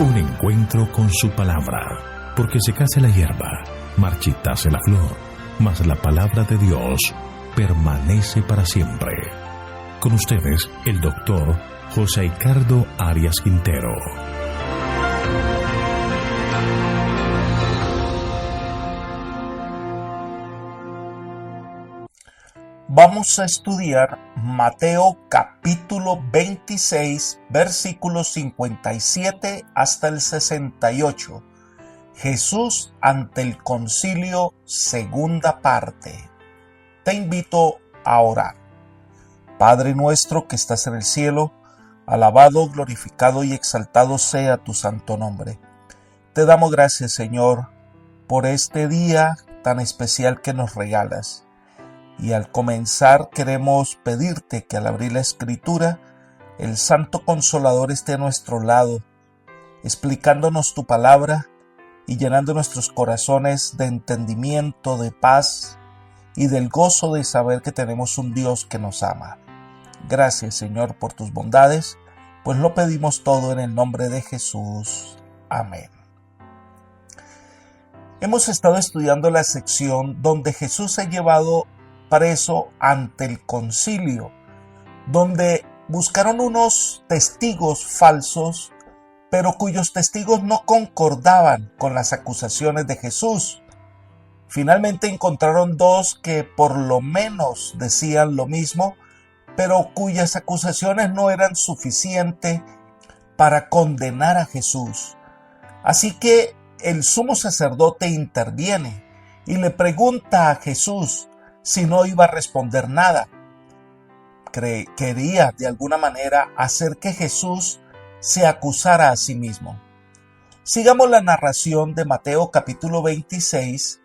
Un encuentro con su palabra, porque secase la hierba, marchitase la flor, mas la palabra de Dios permanece para siempre. Con ustedes, el doctor José Ricardo Arias Quintero. Vamos a estudiar Mateo capítulo 26, versículos 57 hasta el 68. Jesús ante el concilio, segunda parte. Te invito a orar. Padre nuestro que estás en el cielo, alabado, glorificado y exaltado sea tu santo nombre. Te damos gracias, Señor, por este día tan especial que nos regalas. Y al comenzar queremos pedirte que al abrir la Escritura, el Santo Consolador esté a nuestro lado, explicándonos tu palabra y llenando nuestros corazones de entendimiento, de paz y del gozo de saber que tenemos un Dios que nos ama. Gracias, Señor, por tus bondades, pues lo pedimos todo en el nombre de Jesús. Amén. Hemos estado estudiando la sección donde Jesús ha llevado preso ante el concilio, donde buscaron unos testigos falsos, pero cuyos testigos no concordaban con las acusaciones de Jesús. Finalmente encontraron dos que por lo menos decían lo mismo, pero cuyas acusaciones no eran suficientes para condenar a Jesús. Así que el sumo sacerdote interviene y le pregunta a Jesús si no iba a responder nada. Quería de alguna manera hacer que Jesús se acusara a sí mismo. Sigamos la narración de Mateo capítulo 26,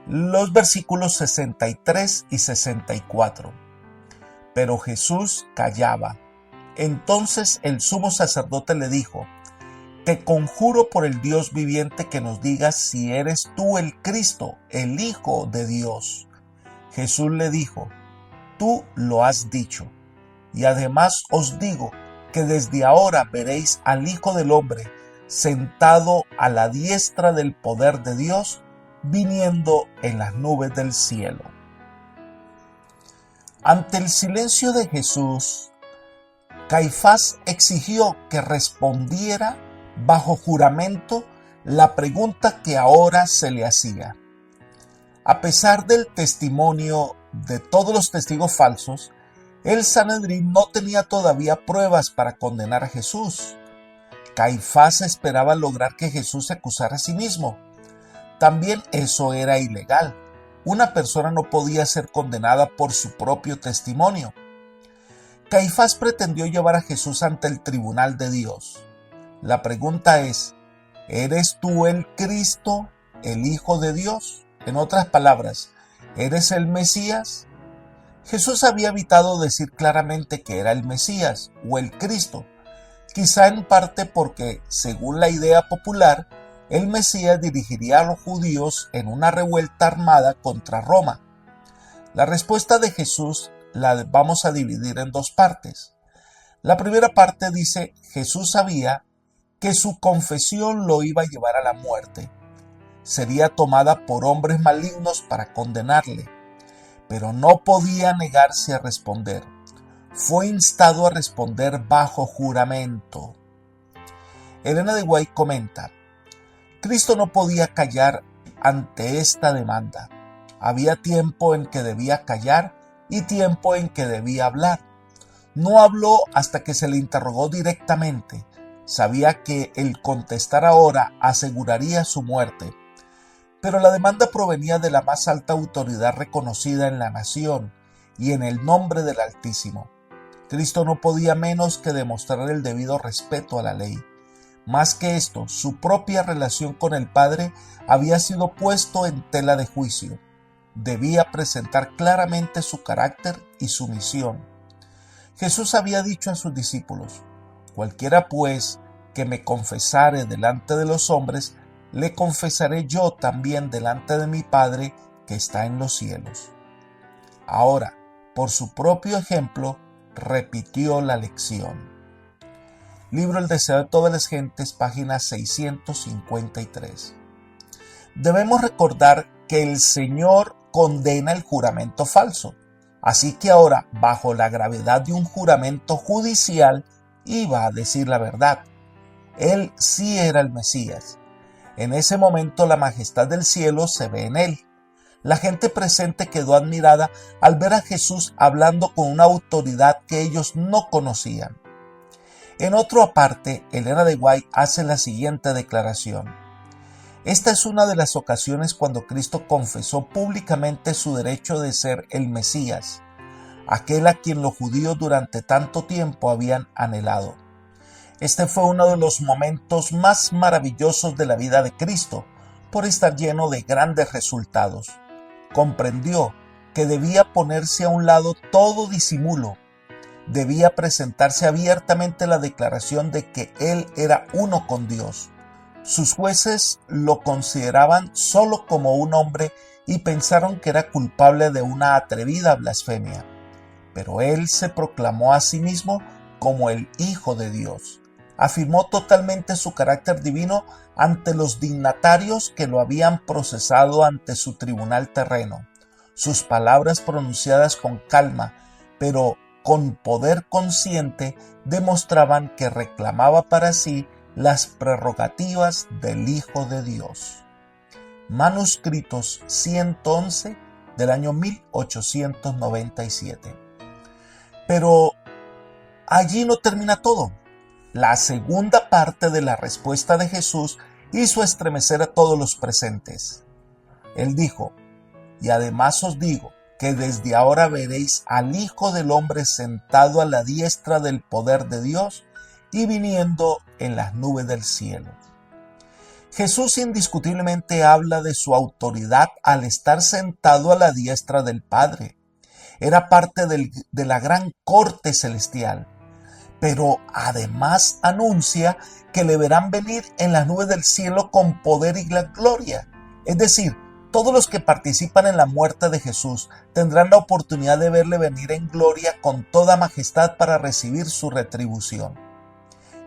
los versículos 63 y 64. Pero Jesús callaba. Entonces el sumo sacerdote le dijo: Te conjuro por el Dios viviente que nos digas si eres tú el Cristo, el Hijo de Dios. Jesús le dijo: Tú lo has dicho, y además os digo que desde ahora veréis al Hijo del Hombre sentado a la diestra del poder de Dios, viniendo en las nubes del cielo. Ante el silencio de Jesús, Caifás exigió que respondiera bajo juramento la pregunta que ahora se le hacía. A pesar del testimonio de todos los testigos falsos, el Sanedrín no tenía todavía pruebas para condenar a Jesús. Caifás esperaba lograr que Jesús se acusara a sí mismo. También eso era ilegal. Una persona no podía ser condenada por su propio testimonio. Caifás pretendió llevar a Jesús ante el tribunal de Dios. La pregunta es: ¿eres tú el Cristo, el Hijo de Dios? En otras palabras, ¿eres el Mesías? Jesús había evitado decir claramente que era el Mesías o el Cristo, quizá en parte porque, según la idea popular, el Mesías dirigiría a los judíos en una revuelta armada contra Roma. La respuesta de Jesús la vamos a dividir en dos partes. La primera parte dice: Jesús sabía que su confesión lo iba a llevar a la muerte. Sería tomada por hombres malignos para condenarle, pero no podía negarse a responder. Fue instado a responder bajo juramento. Elena de White comenta: Cristo no podía callar ante esta demanda. Había tiempo en que debía callar y tiempo en que debía hablar. No habló hasta que se le interrogó directamente. Sabía que el contestar ahora aseguraría su muerte. Pero la demanda provenía de la más alta autoridad reconocida en la nación y en el nombre del Altísimo. Cristo no podía menos que demostrar el debido respeto a la ley. Más que esto, su propia relación con el Padre había sido puesto en tela de juicio. Debía presentar claramente su carácter y su misión. Jesús había dicho a sus discípulos: Cualquiera pues que me confesare delante de los hombres, le confesaré yo también delante de mi Padre que está en los cielos. Ahora, por su propio ejemplo, repitió la lección. Libro El deseo de todas las gentes, página 653. Debemos recordar que el Señor condena el juramento falso. Así que ahora, bajo la gravedad de un juramento judicial, iba a decir la verdad. Él sí era el Mesías. En ese momento la majestad del cielo se ve en él. La gente presente quedó admirada al ver a Jesús hablando con una autoridad que ellos no conocían. En otra parte, Elena de White hace la siguiente declaración. Esta es una de las ocasiones cuando Cristo confesó públicamente su derecho de ser el Mesías, aquel a quien los judíos durante tanto tiempo habían anhelado. Este fue uno de los momentos más maravillosos de la vida de Cristo, por estar lleno de grandes resultados. Comprendió que debía ponerse a un lado todo disimulo. Debía presentarse abiertamente la declaración de que él era uno con Dios. Sus jueces lo consideraban solo como un hombre y pensaron que era culpable de una atrevida blasfemia. Pero él se proclamó a sí mismo como el Hijo de Dios. Afirmó totalmente su carácter divino ante los dignatarios que lo habían procesado ante su tribunal terreno. Sus palabras pronunciadas con calma, pero con poder consciente, demostraban que reclamaba para sí las prerrogativas del Hijo de Dios. Manuscritos 111 del año 1897. Pero allí no termina todo. La segunda parte de la respuesta de Jesús hizo estremecer a todos los presentes. Él dijo, y además os digo, que desde ahora veréis al Hijo del Hombre sentado a la diestra del poder de Dios y viniendo en las nubes del cielo. Jesús indiscutiblemente habla de su autoridad al estar sentado a la diestra del Padre. Era parte de la gran corte celestial, pero además anuncia que le verán venir en las nubes del cielo con poder y gloria. Es decir, todos los que participan en la muerte de Jesús tendrán la oportunidad de verle venir en gloria con toda majestad para recibir su retribución.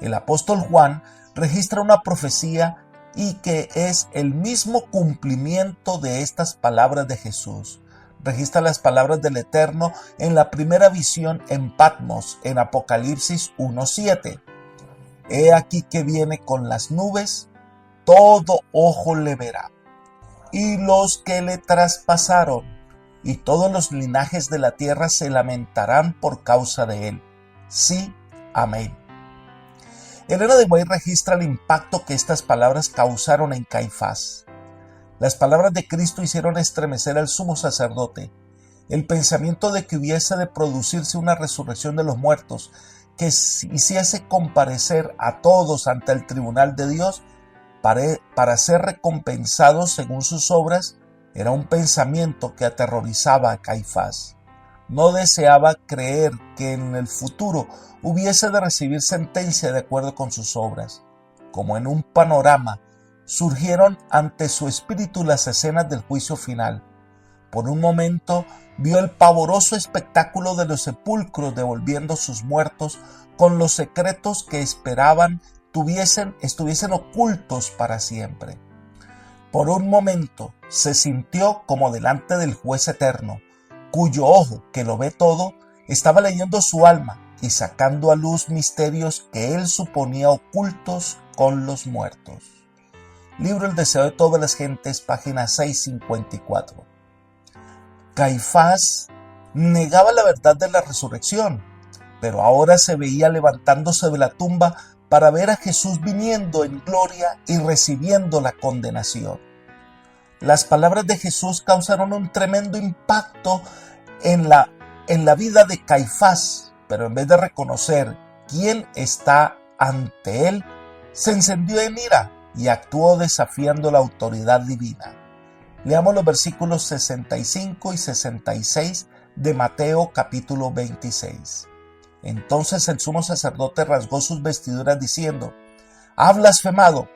El apóstol Juan registra una profecía y que es el mismo cumplimiento de estas palabras de Jesús. Registra las palabras del Eterno en la primera visión en Patmos, en Apocalipsis 1:7. He aquí que viene con las nubes, todo ojo le verá. Y los que le traspasaron, y todos los linajes de la tierra se lamentarán por causa de él. Sí, amén. Elena de White registra el impacto que estas palabras causaron en Caifás. Las palabras de Cristo hicieron estremecer al sumo sacerdote. El pensamiento de que hubiese de producirse una resurrección de los muertos que hiciese comparecer a todos ante el tribunal de Dios para ser recompensados según sus obras, era un pensamiento que aterrorizaba a Caifás. No deseaba creer que en el futuro hubiese de recibir sentencia de acuerdo con sus obras. Como en un panorama, surgieron ante su espíritu las escenas del juicio final. Por un momento vio el pavoroso espectáculo de los sepulcros devolviendo sus muertos con los secretos que esperaban estuviesen ocultos para siempre. Por un momento se sintió como delante del juez eterno, cuyo ojo, que lo ve todo, estaba leyendo su alma y sacando a luz misterios que él suponía ocultos con los muertos. Libro El deseo de todas las gentes, página 654. Caifás negaba la verdad de la resurrección, pero ahora se veía levantándose de la tumba para ver a Jesús viniendo en gloria y recibiendo la condenación. Las palabras de Jesús causaron un tremendo impacto en la vida de Caifás, pero en vez de reconocer quién está ante él, se encendió en ira y actuó desafiando la autoridad divina. Leamos los versículos 65 y 66 de Mateo capítulo 26. Entonces el sumo sacerdote rasgó sus vestiduras diciendo: «Ha blasfemado.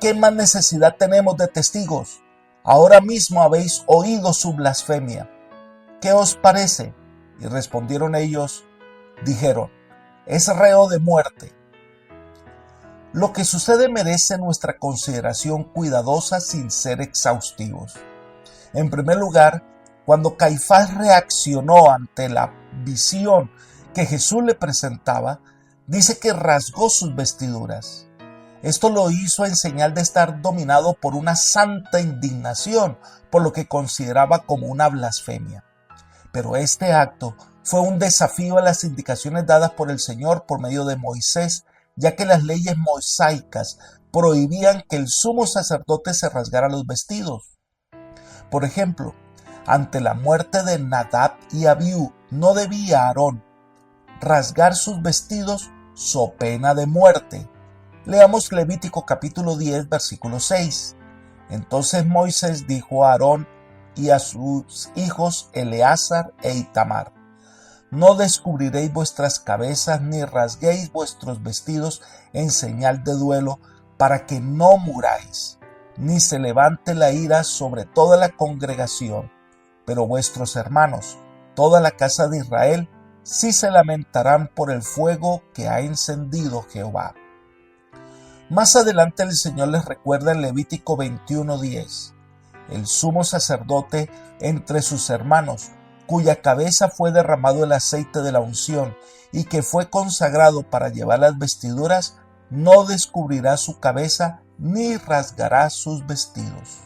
¿Qué más necesidad tenemos de testigos? Ahora mismo habéis oído su blasfemia. ¿Qué os parece?». Y respondieron ellos, dijeron: «Es reo de muerte». Lo que sucede merece nuestra consideración cuidadosa sin ser exhaustivos. En primer lugar, cuando Caifás reaccionó ante la visión que Jesús le presentaba, dice que rasgó sus vestiduras. Esto lo hizo en señal de estar dominado por una santa indignación, por lo que consideraba como una blasfemia. Pero este acto fue un desafío a las indicaciones dadas por el Señor por medio de Moisés, ya que las leyes mosaicas prohibían que el sumo sacerdote se rasgara los vestidos. Por ejemplo, ante la muerte de Nadab y Abiú, no debía Aarón rasgar sus vestidos so pena de muerte. Leamos Levítico capítulo 10, versículo 6. Entonces Moisés dijo a Aarón y a sus hijos Eleazar e Itamar: no descubriréis vuestras cabezas ni rasguéis vuestros vestidos en señal de duelo, para que no muráis, ni se levante la ira sobre toda la congregación. Pero vuestros hermanos, toda la casa de Israel, sí se lamentarán por el fuego que ha encendido Jehová. Más adelante el Señor les recuerda en Levítico 21:10, el sumo sacerdote entre sus hermanos, cuya cabeza fue derramado el aceite de la unción y que fue consagrado para llevar las vestiduras, no descubrirá su cabeza ni rasgará sus vestidos.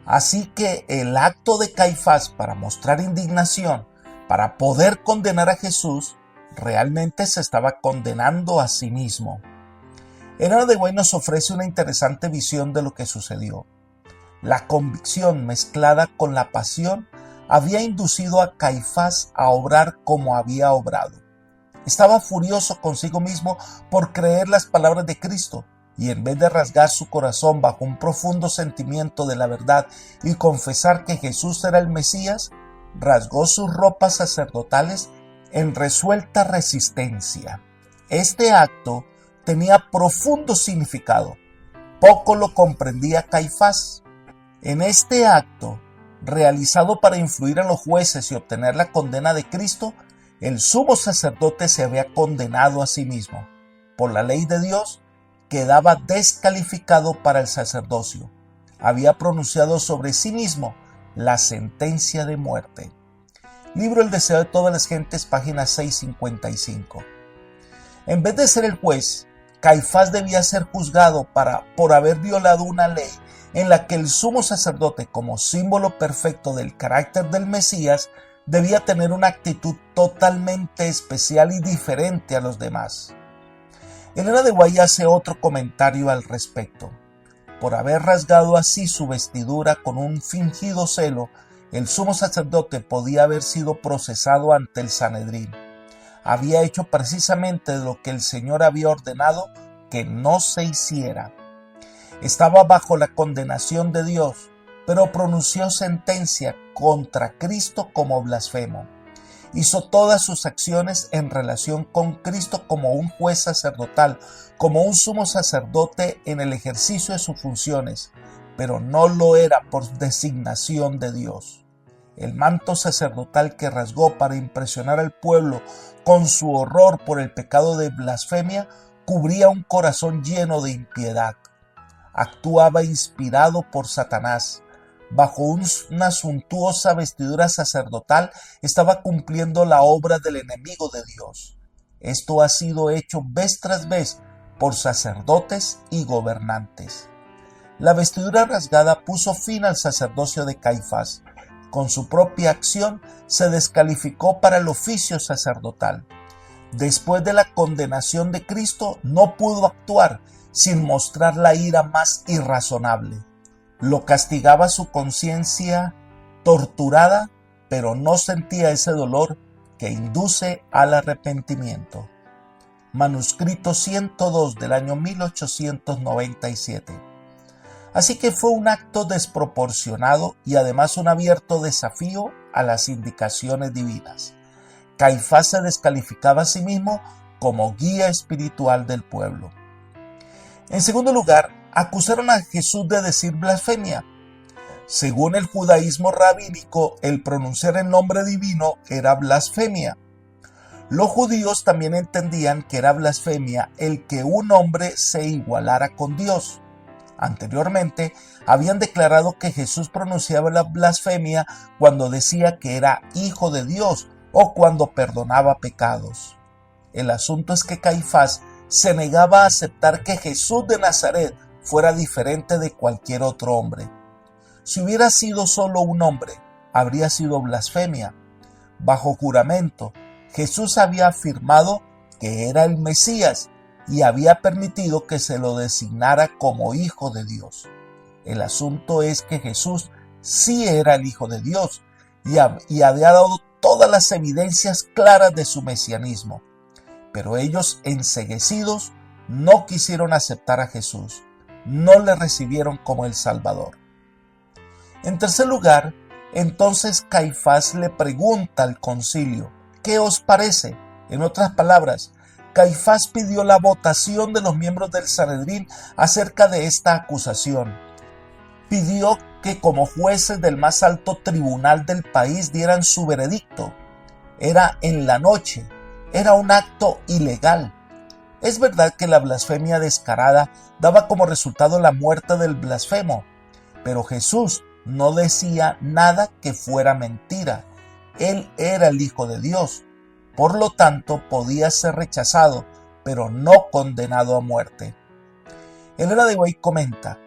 Así que el acto de Caifás para mostrar indignación, para poder condenar a Jesús, realmente se estaba condenando a sí mismo. Ellen de White nos ofrece una interesante visión de lo que sucedió. La convicción mezclada con la pasión había inducido a Caifás a obrar como había obrado. Estaba furioso consigo mismo por creer las palabras de Cristo, y en vez de rasgar su corazón bajo un profundo sentimiento de la verdad y confesar que Jesús era el Mesías, rasgó sus ropas sacerdotales en resuelta resistencia. Este acto tenía profundo significado. Poco lo comprendía Caifás. En este acto, realizado para influir en los jueces y obtener la condena de Cristo, el sumo sacerdote se había condenado a sí mismo. Por la ley de Dios, quedaba descalificado para el sacerdocio. Había pronunciado sobre sí mismo la sentencia de muerte. Libro El deseo de todas las gentes, página 655. En vez de ser el juez, Caifás debía ser juzgado por haber violado una ley en la que el sumo sacerdote, como símbolo perfecto del carácter del Mesías, debía tener una actitud totalmente especial y diferente a los demás. Ellen de White hace otro comentario al respecto. Por haber rasgado así su vestidura con un fingido celo, el sumo sacerdote podía haber sido procesado ante el Sanedrín. Había hecho precisamente lo que el Señor había ordenado que no se hiciera. Estaba bajo la condenación de Dios, pero pronunció sentencia contra Cristo como blasfemo. Hizo todas sus acciones en relación con Cristo como un juez sacerdotal, como un sumo sacerdote en el ejercicio de sus funciones, pero no lo era por designación de Dios. El manto sacerdotal que rasgó para impresionar al pueblo con su horror por el pecado de blasfemia cubría un corazón lleno de impiedad. Actuaba inspirado por Satanás. Bajo una suntuosa vestidura sacerdotal estaba cumpliendo la obra del enemigo de Dios. Esto ha sido hecho vez tras vez por sacerdotes y gobernantes. La vestidura rasgada puso fin al sacerdocio de Caifás. Con su propia acción se descalificó para el oficio sacerdotal. Después de la condenación de Cristo, no pudo actuar sin mostrar la ira más irrazonable. Lo castigaba su conciencia torturada, pero no sentía ese dolor que induce al arrepentimiento. Manuscrito 102 del año 1897. Así que fue un acto desproporcionado y además un abierto desafío a las indicaciones divinas. Caifás se descalificaba a sí mismo como guía espiritual del pueblo. En segundo lugar, acusaron a Jesús de decir blasfemia. Según el judaísmo rabínico, el pronunciar el nombre divino era blasfemia. Los judíos también entendían que era blasfemia el que un hombre se igualara con Dios. Anteriormente, habían declarado que Jesús pronunciaba la blasfemia cuando decía que era hijo de Dios o cuando perdonaba pecados. El asunto es que Caifás se negaba a aceptar que Jesús de Nazaret fuera diferente de cualquier otro hombre. Si hubiera sido solo un hombre, habría sido blasfemia. Bajo juramento, Jesús había afirmado que era el Mesías y había permitido que se lo designara como Hijo de Dios. El asunto es que Jesús sí era el Hijo de Dios y había dado todas las evidencias claras de su mesianismo. Pero ellos, enceguecidos, no quisieron aceptar a Jesús, no le recibieron como el Salvador. En tercer lugar, entonces Caifás le pregunta al concilio: ¿qué os parece? En otras palabras, Caifás pidió la votación de los miembros del Sanedrín acerca de esta acusación. Pidió que como jueces del más alto tribunal del país dieran su veredicto. Era en la noche, era un acto ilegal. Es verdad que la blasfemia descarada daba como resultado la muerte del blasfemo, pero Jesús no decía nada que fuera mentira. Él era el Hijo de Dios. Por lo tanto, podía ser rechazado, pero no condenado a muerte. Elena de White comenta: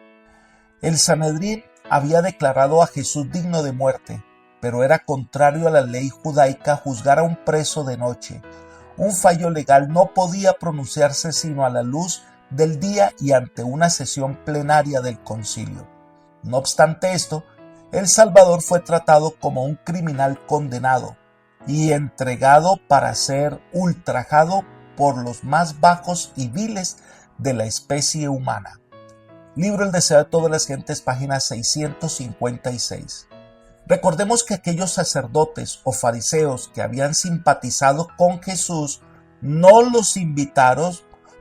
el Sanedrín había declarado a Jesús digno de muerte, pero era contrario a la ley judaica juzgar a un preso de noche. Un fallo legal no podía pronunciarse sino a la luz del día y ante una sesión plenaria del concilio. No obstante esto, el Salvador fue tratado como un criminal condenado y entregado para ser ultrajado por los más bajos y viles de la especie humana. Libro El deseo de todas las gentes, página 656. Recordemos que aquellos sacerdotes o fariseos que habían simpatizado con Jesús no los invitaron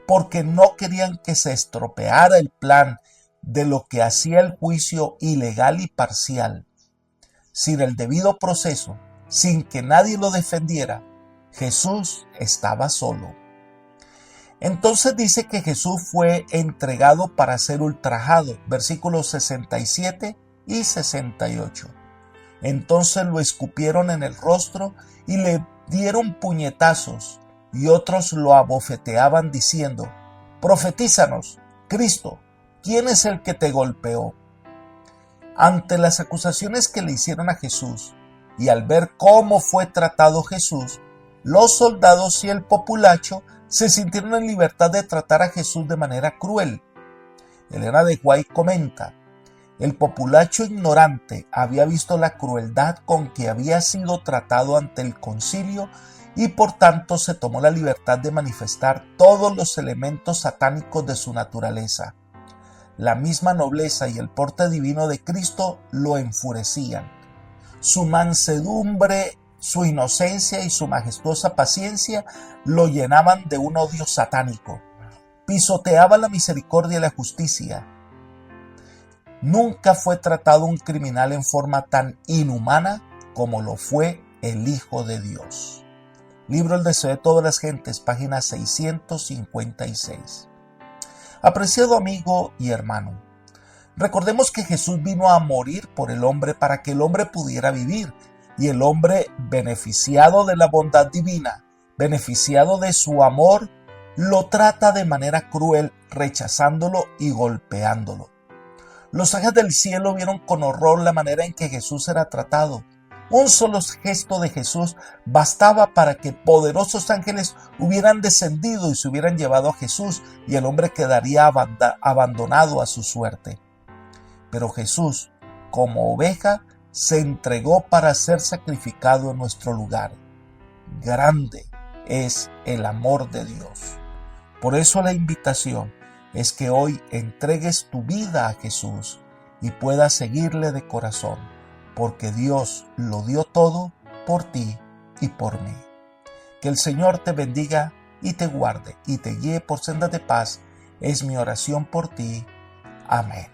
porque no querían que se estropeara el plan de lo que hacía el juicio ilegal y parcial. Sin el debido proceso, sin que nadie lo defendiera, Jesús estaba solo. Entonces dice que Jesús fue entregado para ser ultrajado, versículos 67 y 68. Entonces lo escupieron en el rostro y le dieron puñetazos, y otros lo abofeteaban diciendo: «Profetízanos, Cristo, ¿quién es el que te golpeó?». Ante las acusaciones que le hicieron a Jesús, y al ver cómo fue tratado Jesús, los soldados y el populacho se sintieron en libertad de tratar a Jesús de manera cruel. Elena de White comenta: el populacho ignorante había visto la crueldad con que había sido tratado ante el concilio y por tanto se tomó la libertad de manifestar todos los elementos satánicos de su naturaleza. La misma nobleza y el porte divino de Cristo lo enfurecían. Su mansedumbre, su inocencia y su majestuosa paciencia lo llenaban de un odio satánico. Pisoteaba la misericordia y la justicia. Nunca fue tratado un criminal en forma tan inhumana como lo fue el Hijo de Dios. Libro El deseo de todas las gentes, página 656. Apreciado amigo y hermano, recordemos que Jesús vino a morir por el hombre para que el hombre pudiera vivir, y el hombre, beneficiado de la bondad divina, beneficiado de su amor, lo trata de manera cruel, rechazándolo y golpeándolo. Los ángeles del cielo vieron con horror la manera en que Jesús era tratado. Un solo gesto de Jesús bastaba para que poderosos ángeles hubieran descendido y se hubieran llevado a Jesús, y el hombre quedaría abandonado a su suerte. Pero Jesús, como oveja, se entregó para ser sacrificado en nuestro lugar. Grande es el amor de Dios. Por eso la invitación es que hoy entregues tu vida a Jesús y puedas seguirle de corazón, porque Dios lo dio todo por ti y por mí. Que el Señor te bendiga y te guarde y te guíe por sendas de paz, es mi oración por ti. Amén.